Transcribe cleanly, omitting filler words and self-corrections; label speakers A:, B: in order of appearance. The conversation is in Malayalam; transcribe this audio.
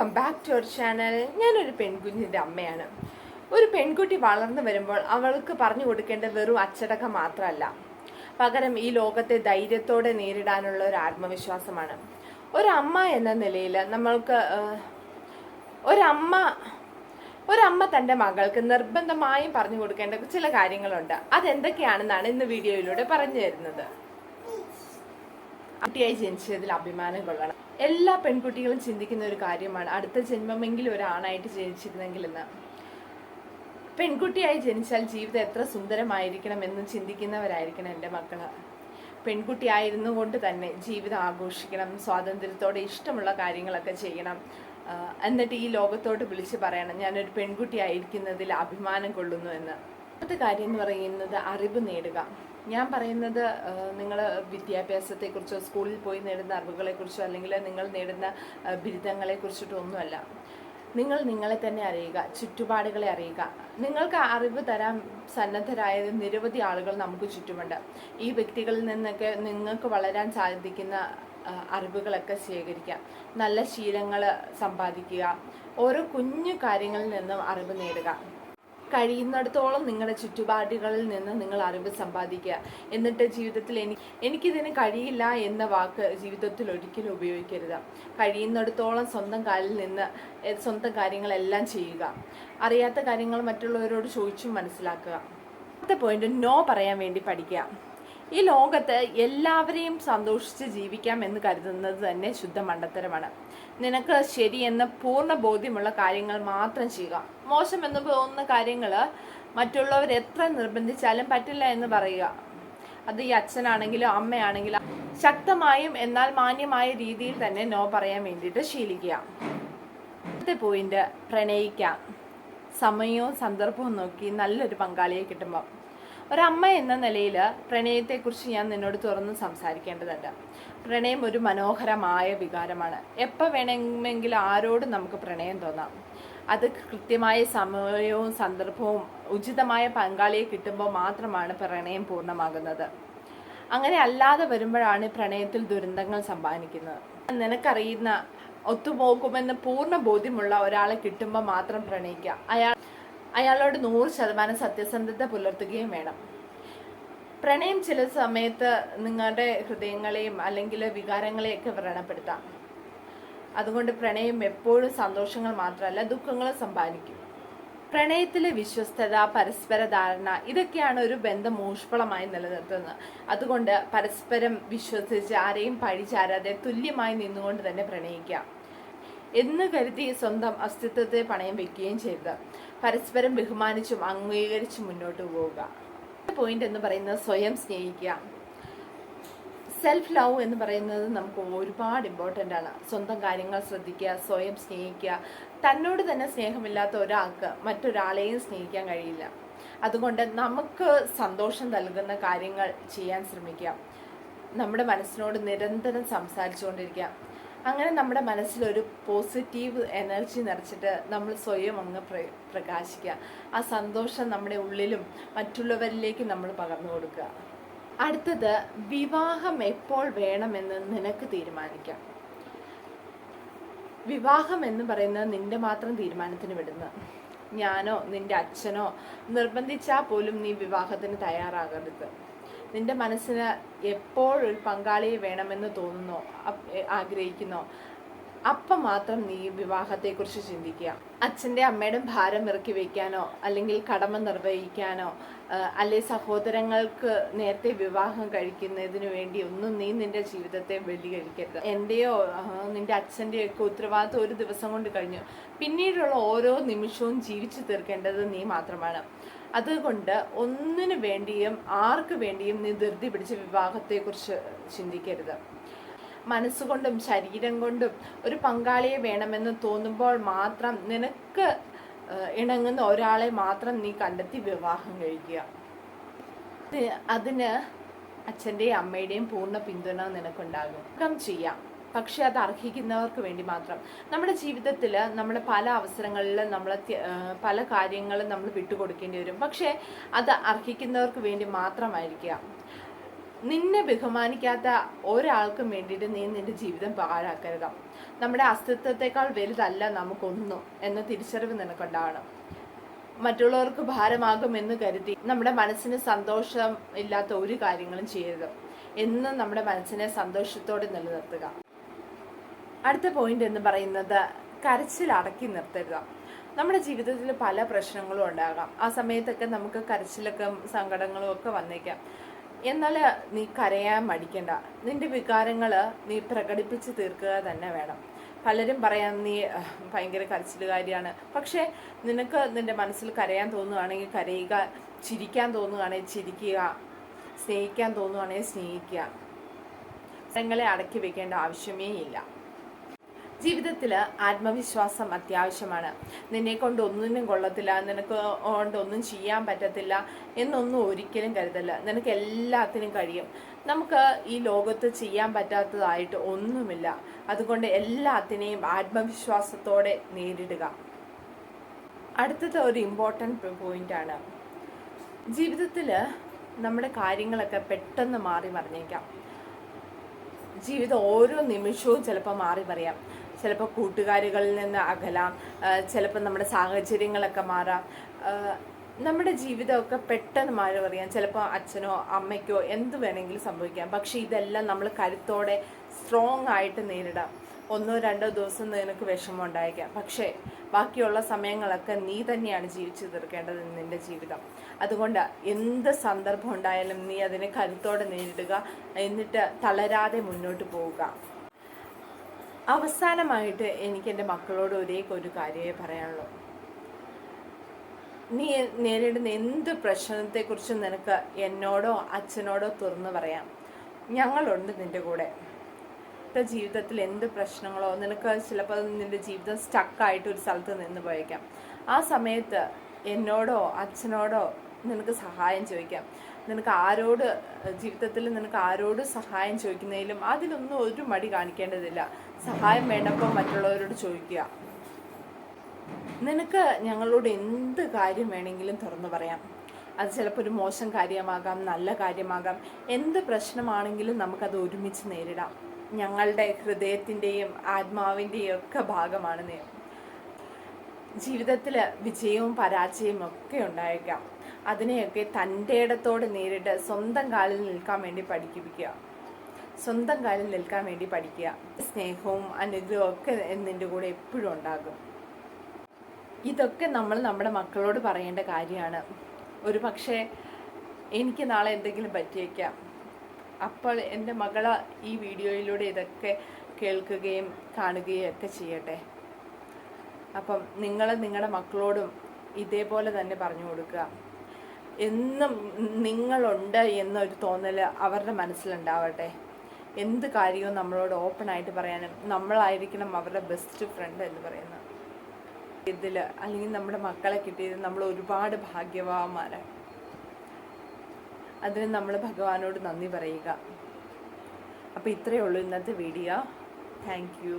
A: Welcome back to our channel. ഞാനൊരു പെൺകുഞ്ഞിൻ്റെ അമ്മയാണ്. ഒരു പെൺകുട്ടി വളർന്നു വരുമ്പോൾ അവൾക്ക് പറഞ്ഞു കൊടുക്കേണ്ടത് വെറും അച്ചടക്കം മാത്രമല്ല, പകരം ഈ ലോകത്തെ ധൈര്യത്തോടെ നേരിടാനുള്ള ഒരു ആത്മവിശ്വാസമാണ്. ഒരമ്മ എന്ന നിലയിൽ നമ്മൾക്ക് ഒരമ്മ തൻ്റെ മകൾക്ക് നിർബന്ധമായും പറഞ്ഞു കൊടുക്കേണ്ട ചില കാര്യങ്ങളുണ്ട്. അതെന്തൊക്കെയാണെന്നാണ് ഇന്ന് വീഡിയോയിലൂടെ പറഞ്ഞു തരുന്നത്. കുട്ടിയായി ജനിച്ചതിൽ അഭിമാനം കൊള്ളണം. എല്ലാ പെൺകുട്ടികളും ചിന്തിക്കുന്ന ഒരു കാര്യമാണ്, അടുത്ത ജന്മമെങ്കിലും ഒരാണായിട്ട് ജനിച്ചിരുന്നെങ്കിൽ എന്ന്. പെൺകുട്ടിയായി ജനിച്ചാൽ ജീവിതം എത്ര സുന്ദരമായിരിക്കണം എന്ന് ചിന്തിക്കുന്നവരായിരിക്കണം എൻ്റെ മക്കള്. പെൺകുട്ടിയായിരുന്നു കൊണ്ട് തന്നെ ജീവിതം ആഘോഷിക്കണം, സ്വാതന്ത്ര്യത്തോടെ ഇഷ്ടമുള്ള കാര്യങ്ങളൊക്കെ ചെയ്യണം. എന്നിട്ട് ഈ ലോകത്തോട് വിളിച്ച് പറയണം, ഞാനൊരു പെൺകുട്ടിയായിരിക്കുന്നതിൽ അഭിമാനം കൊള്ളുന്നു എന്ന്. അടുത്ത കാര്യം എന്ന് പറയുന്നത് അറിവ് നേടുക. ഞാൻ പറയുന്നത് നിങ്ങൾ വിദ്യാഭ്യാസത്തെക്കുറിച്ചോ സ്കൂളിൽ പോയി നേടുന്ന അറിവുകളെക്കുറിച്ചോ അല്ലെങ്കിൽ നിങ്ങൾ നേടുന്ന ബിരുദങ്ങളെക്കുറിച്ചിട്ടോ ഒന്നുമല്ല. നിങ്ങൾ നിങ്ങളെ തന്നെ അറിയുക, ചുറ്റുപാടുകളെ അറിയുക. നിങ്ങൾക്ക് അറിവ് തരാൻ സന്നദ്ധരായ നിരവധി ആളുകൾ നമുക്ക് ചുറ്റുമുണ്ട്. ഈ വ്യക്തികളിൽ നിന്നൊക്കെ നിങ്ങൾക്ക് വളരാൻ സാധിക്കുന്ന അറിവുകളൊക്കെ ശേഖരിക്കുക, നല്ല ശീലങ്ങൾ സമ്പാദിക്കുക, ഓരോ കുഞ്ഞു കാര്യങ്ങളിൽ നിന്നും അറിവ് നേടുക. കഴിയുന്നിടത്തോളം നിങ്ങളുടെ ചുറ്റുപാടുകളിൽ നിന്ന് നിങ്ങൾ അറിവ് സമ്പാദിക്കുക. എന്നിട്ട് ജീവിതത്തിൽ എനിക്കിതിന് കഴിയില്ല എന്ന വാക്ക് ജീവിതത്തിൽ ഒരിക്കലും ഉപയോഗിക്കരുത്. കഴിയുന്നിടത്തോളം സ്വന്തം കാലിൽ നിന്ന് സ്വന്തം കാര്യങ്ങളെല്ലാം ചെയ്യുക. അറിയാത്ത കാര്യങ്ങൾ മറ്റുള്ളവരോട് ചോദിച്ചും മനസ്സിലാക്കുക. അടുത്ത പോയിന്റ്, നോ പറയാൻ വേണ്ടി പഠിക്കുക. ഈ ലോകത്ത് എല്ലാവരെയും സന്തോഷിച്ച് ജീവിക്കാം എന്ന് കരുതുന്നത് തന്നെ ശുദ്ധ മണ്ടത്തരമാണ്. നിനക്ക് ശരിയെന്ന് പൂർണ്ണ ബോധ്യമുള്ള കാര്യങ്ങൾ മാത്രം ചെയ്യുക. മോശമെന്ന് തോന്നുന്ന കാര്യങ്ങൾ മറ്റുള്ളവർ എത്ര നിർബന്ധിച്ചാലും പറ്റില്ല എന്ന് പറയുക. അത് ഈ അച്ഛനാണെങ്കിലും അമ്മയാണെങ്കിലും ശക്തമായും എന്നാൽ മാന്യമായ രീതിയിൽ തന്നെ നോ പറയാൻ വേണ്ടിയിട്ട് ശീലിക്കുക. അടുത്ത പോയിന്റ്, പ്രണയിക്കാം. സമയവും സന്ദർഭവും നോക്കി നല്ലൊരു പങ്കാളിയെ കിട്ടുമ്പോൾ. ഒരമ്മ എന്ന നിലയിൽ പ്രണയത്തെക്കുറിച്ച് ഞാൻ നിന്നോട് തുറന്ന് സംസാരിക്കേണ്ടതുണ്ട്. പ്രണയം ഒരു മനോഹരമായ വികാരമാണ്. എപ്പോൾ വേണമെങ്കിലും ആരോടും നമുക്ക് പ്രണയം തോന്നാം. അത് കൃത്യമായ സമയവും സന്ദർഭവും ഉചിതമായ പങ്കാളിയെ കിട്ടുമ്പോൾ മാത്രമാണ് പ്രണയം പൂർണ്ണമാകുന്നത്. അങ്ങനെ അല്ലാതെ വരുമ്പോഴാണ് പ്രണയത്തിൽ ദുരന്തങ്ങൾ സമ്പാദിക്കുന്നത്. നിനക്കറിയുന്ന ഒത്തുപോകുമെന്ന് പൂർണ്ണ ബോധ്യമുള്ള ഒരാളെ കിട്ടുമ്പോൾ മാത്രം പ്രണയിക്കുക. അയാളോട് 100% സത്യസന്ധത പുലർത്തുകയും വേണം. പ്രണയം ചില സമയത്ത് നിങ്ങളുടെ ഹൃദയങ്ങളെയും അല്ലെങ്കിൽ വികാരങ്ങളെയൊക്കെ വ്രണപ്പെടുത്താം. അതുകൊണ്ട് പ്രണയം എപ്പോഴും സന്തോഷങ്ങൾ മാത്രമല്ല ദുഃഖങ്ങളും സമ്പാദിക്കും. പ്രണയത്തിലെ വിശ്വസ്തത, പരസ്പര ധാരണ, ഇതൊക്കെയാണ് ഒരു ബന്ധം ഊഷ്മളമായി നിലനിർത്തുന്നത്. അതുകൊണ്ട് പരസ്പരം വിശ്വസിച്ച് ആരെയും പഴിചാരാതെ തുല്യമായി നിന്നുകൊണ്ട് തന്നെ പ്രണയിക്കാം എന്ന് കരുതി സ്വന്തം അസ്തിത്വത്തെ പണയം വെക്കുകയും ചെയ്ത് പരസ്പരം ബഹുമാനിച്ചും അംഗീകരിച്ചും മുന്നോട്ട് പോവുക. പോയിന്റ് എന്ന് പറയുന്നത് സ്വയം സ്നേഹിക്കുക. സെൽഫ് ലവ് എന്ന് പറയുന്നത് നമുക്ക് ഒരുപാട് ഇമ്പോർട്ടൻ്റ് ആണ്. സ്വന്തം കാര്യങ്ങൾ ശ്രദ്ധിക്കുക, സ്വയം സ്നേഹിക്കുക. തന്നോട് തന്നെ സ്നേഹമില്ലാത്ത ഒരാൾക്ക് മറ്റൊരാളെയും സ്നേഹിക്കാൻ കഴിയില്ല. അതുകൊണ്ട് നമുക്ക് സന്തോഷം നൽകുന്ന കാര്യങ്ങൾ ചെയ്യാൻ ശ്രമിക്കുക. നമ്മുടെ മനസ്സിനോട് നിരന്തരം സംസാരിച്ചുകൊണ്ടിരിക്കുക. അങ്ങനെ നമ്മുടെ മനസ്സിലൊരു പോസിറ്റീവ് എനർജി നിറച്ചിട്ട് നമ്മൾ സ്വയം അങ്ങ് പ്രകാശിക്കുക. ആ സന്തോഷം നമ്മുടെ ഉള്ളിലും മറ്റുള്ളവരിലേക്ക് നമ്മൾ പകർന്നു കൊടുക്കുക. അടുത്തത്, വിവാഹം എപ്പോൾ വേണമെന്ന് നിനക്ക് തീരുമാനിക്കാം. വിവാഹം എന്ന് പറയുന്നത് നിന്റെ മാത്രം തീരുമാനത്തിന് വിടുന്നത്. ഞാനോ നിന്റെ അച്ഛനോ നിർബന്ധിച്ചാൽ പോലും നീ വിവാഹത്തിന് തയ്യാറാകരുത്. നിന്റെ മനസ്സിന് എപ്പോഴൊരു പങ്കാളിയെ വേണമെന്ന് തോന്നുന്നോ, ആഗ്രഹിക്കുന്നോ, അപ്പം മാത്രം നീ വിവാഹത്തെക്കുറിച്ച് ചിന്തിക്കുക. അച്ഛൻ്റെ അമ്മയുടെ ഭാരം ഇറക്കി വയ്ക്കാനോ അല്ലെങ്കിൽ കടമ നിർവഹിക്കാനോ അല്ലെങ്കിൽ സഹോദരങ്ങൾക്ക് നേരത്തെ വിവാഹം കഴിക്കുന്നതിന് വേണ്ടി ഒന്നും നീ നിന്റെ ജീവിതത്തെ ബലികഴിക്കരുത്. എൻ്റെയോ നിന്റെ അച്ഛൻ്റെയോ ഒക്കെ ഉത്തരവാദിത്വം ഒരു ദിവസം കൊണ്ട് കഴിഞ്ഞു. പിന്നീടുള്ള ഓരോ നിമിഷവും ജീവിച്ചു തീർക്കേണ്ടത് നീ മാത്രമാണ്. അതുകൊണ്ട് ഒന്നിനു വേണ്ടിയും ആർക്ക് വേണ്ടിയും നീ ധൃതി പിടിച്ച് വിവാഹത്തെക്കുറിച്ച് ചിന്തിക്കരുത്. മനസ്സുകൊണ്ടും ശരീരം കൊണ്ടും ഒരു പങ്കാളിയെ വേണമെന്ന് തോന്നുമ്പോൾ മാത്രം നിനക്ക് ഇണങ്ങുന്ന ഒരാളെ മാത്രം നീ കണ്ടെത്തി വിവാഹം കഴിക്കുക. അതിന് അച്ഛൻ്റെയും അമ്മയുടെയും പൂർണ്ണ പിന്തുണ നിനക്കുണ്ടാകും. ചെയ്യാം, പക്ഷെ അത് അർഹിക്കുന്നവർക്ക് വേണ്ടി മാത്രം. നമ്മുടെ ജീവിതത്തിൽ നമ്മൾ പല അവസരങ്ങളിൽ നമ്മൾ പല കാര്യങ്ങളും നമ്മൾ വിട്ടുകൊടുക്കേണ്ടി വരും. പക്ഷേ അത് അർഹിക്കുന്നവർക്ക് വേണ്ടി മാത്രമായിരിക്കുക. നിന്നെ ബഹുമാനിക്കാത്ത ഒരാൾക്കും വേണ്ടിയിട്ട് നീ നിന്റെ ജീവിതം പാഴാക്കരുത്. നമ്മുടെ അസ്തിത്വത്തെക്കാൾ വലുതല്ല നമുക്കൊന്നും എന്ന തിരിച്ചറിവ് നിനക്കുണ്ടാവണം. മറ്റുള്ളവർക്ക് ഭാരമാകുമെന്ന് കരുതി നമ്മുടെ മനസ്സിന് സന്തോഷം ഇല്ലാത്ത ഒരു കാര്യങ്ങളും ചെയ്യരുത്. എന്നും നമ്മുടെ മനസ്സിനെ സന്തോഷത്തോടെ നിലനിർത്തുക. അടുത്ത പോയിന്റ് എന്ന് പറയുന്നത് കരച്ചിൽ അടക്കി നിർത്തരുത്. നമ്മുടെ ജീവിതത്തിൽ പല പ്രശ്നങ്ങളും ഉണ്ടാകാം. ആ സമയത്തൊക്കെ നമുക്ക് കരച്ചിലൊക്കെ സങ്കടങ്ങളും ഒക്കെ വന്നേക്കാം. എന്നാൽ നീ കരയാൻ മടിക്കണ്ട. നിന്റെ വികാരങ്ങൾ നീ പ്രകടിപ്പിച്ച് തീർക്കുക തന്നെ വേണം. പലരും പറയാം നീ ഭയങ്കര കരച്ചിലുകാരിയാണ്. പക്ഷേ നിനക്ക് നിന്റെ മനസ്സിൽ കരയാൻ തോന്നുകയാണെങ്കിൽ കരയുക, ചിരിക്കാൻ തോന്നുകയാണെങ്കിൽ ചിരിക്കുക, സ്നേഹിക്കാൻ തോന്നുകയാണെങ്കിൽ സ്നേഹിക്കുക. പ്രശ്നങ്ങളെ അടക്കി വെക്കേണ്ട ആവശ്യമേ ഇല്ല. ജീവിതത്തിൽ ആത്മവിശ്വാസം അത്യാവശ്യമാണ്. നിന്നെ കൊണ്ട് ഒന്നിനും കൊള്ളത്തില്ല, നിനക്ക് കൊണ്ട് ഒന്നും ചെയ്യാൻ പറ്റത്തില്ല എന്നൊന്നും ഒരിക്കലും കരുതല്ല. നിനക്ക് എല്ലാത്തിനും കഴിയും. നമുക്ക് ഈ ലോകത്ത് ചെയ്യാൻ പറ്റാത്തതായിട്ട് ഒന്നുമില്ല. അതുകൊണ്ട് എല്ലാത്തിനെയും ആത്മവിശ്വാസത്തോടെ നേരിടുക. അടുത്തത് ഒരു ഇമ്പോർട്ടൻ്റ് പോയിന്റാണ്. ജീവിതത്തിൽ നമ്മുടെ കാര്യങ്ങളൊക്കെ പെട്ടെന്ന് മാറി മറിഞ്ഞേക്കാം. ജീവിതം ഓരോ നിമിഷവും ചിലപ്പോൾ മാറി മറിയാം. ചിലപ്പോൾ കൂട്ടുകാരികളിൽ നിന്ന് അകലാം, ചിലപ്പോൾ നമ്മുടെ സാഹചര്യങ്ങളൊക്കെ മാറാം. നമ്മുടെ ജീവിതമൊക്കെ പെട്ടെന്ന് മാറി മറിയാം. ചിലപ്പോൾ അച്ഛനോ അമ്മയ്ക്കോ എന്ത് വേണമെങ്കിലും സംഭവിക്കാം. പക്ഷെ ഇതെല്ലാം നമ്മൾ കരുത്തോടെ സ്ട്രോങ് ആയിട്ട് നേരിടാം. 1-2 ദിവസം നിനക്ക് വിഷമം ഉണ്ടായേക്കാം. പക്ഷേ ബാക്കിയുള്ള സമയങ്ങളൊക്കെ നീ തന്നെയാണ് ജീവിച്ചു തീർക്കേണ്ടത് നിന്റെ ജീവിതം. അതുകൊണ്ട് എന്ത് സന്ദർഭം ഉണ്ടായാലും നീ അതിനെ കരുത്തോടെ നേരിടുക. എന്നിട്ട് തളരാതെ മുന്നോട്ട് പോവുക. അവസാനമായിട്ട് എനിക്ക് എൻ്റെ മക്കളോട് ഒരു കാര്യമേ പറയാനുള്ളൂ. നീ നേരിടുന്ന എന്ത് പ്രശ്നത്തെക്കുറിച്ചും നിനക്ക് എന്നോടോ അച്ഛനോടോ തുറന്നു പറയാം. ഞങ്ങളുണ്ട് നിൻ്റെ കൂടെ. ജീവിതത്തിൽ എന്ത് പ്രശ്നങ്ങളോ നിനക്ക് ചിലപ്പോൾ നിന്റെ ജീവിതം സ്റ്റക്കായിട്ട് ഒരു സ്ഥലത്ത് നിന്ന് പോയേക്കാം. ആ സമയത്ത് എന്നോടോ അച്ഛനോടോ നിനക്ക് സഹായം ചോദിക്കാം. നിനക്ക് ആരോട് ജീവിതത്തിൽ നിനക്ക് ആരോട് സഹായം ചോദിക്കുന്നതിലും അതിലൊന്നും ഒരു മടി കാണിക്കേണ്ടതില്ല. സഹായം വേണ്ടപ്പോൾ മറ്റുള്ളവരോട് ചോദിക്കുക. നിനക്ക് ഞങ്ങളോട് എന്ത് കാര്യം വേണമെങ്കിലും തുറന്നു പറയാം. അത് ചിലപ്പോൾ ഒരു മോശം കാര്യമാകാം, നല്ല കാര്യമാകാം. എന്ത് പ്രശ്നമാണെങ്കിലും നമുക്കത് ഒരുമിച്ച് നേരിടാം. ഞങ്ങളുടെ ഹൃദയത്തിൻ്റെയും ആത്മാവിൻ്റെയും ഒക്കെ ഭാഗമാണ് നീ. ജീവിതത്തിൽ വിജയവും പരാജയവും ഒക്കെ ഉണ്ടായേക്കാം. അതിനെയൊക്കെ തൻ്റെ ഇടത്തോടെ നേരിട്ട് സ്വന്തം കാലിൽ നിൽക്കാൻ വേണ്ടി പഠിക്കുക. സ്നേഹവും അനുഗ്രഹവും ഒക്കെ നിൻ്റെ കൂടെ എപ്പോഴും ഉണ്ടാകും. ഇതൊക്കെ നമ്മൾ നമ്മുടെ മക്കളോട് പറയേണ്ട കാര്യമാണ്. ഒരു പക്ഷേ എനിക്ക് നാളെ എന്തെങ്കിലും പറ്റിയേക്കാം. അപ്പോൾ എൻ്റെ മകള് ഈ വീഡിയോയിലൂടെ ഇതൊക്കെ കേൾക്കുകയും കാണുകയും ഒക്കെ ചെയ്യട്ടെ. അപ്പം നിങ്ങൾ നിങ്ങളുടെ മക്കളോടും ഇതേപോലെ തന്നെ പറഞ്ഞു കൊടുക്കുക. എന്നും നിങ്ങളുണ്ട് എന്നൊരു തോന്നൽ അവരുടെ മനസ്സിലുണ്ടാവട്ടെ. എന്ത് കാര്യവും നമ്മളോട് ഓപ്പണായിട്ട് പറയാനും നമ്മളായിരിക്കണം അവരുടെ ബെസ്റ്റ് ഫ്രണ്ട് എന്ന് പറയുന്നത്. അല്ലെങ്കിൽ നമ്മുടെ മക്കളെ കിട്ടിയത് നമ്മൾ ഒരുപാട് ഭാഗ്യവാന്മാരാണ്. അതിന് നമ്മൾ ഭഗവാനോട് നന്ദി പറയുക. അപ്പോൾ ഇത്രയേ ഉള്ളൂ ഇന്നത്തെ വീഡിയോ. Thank you.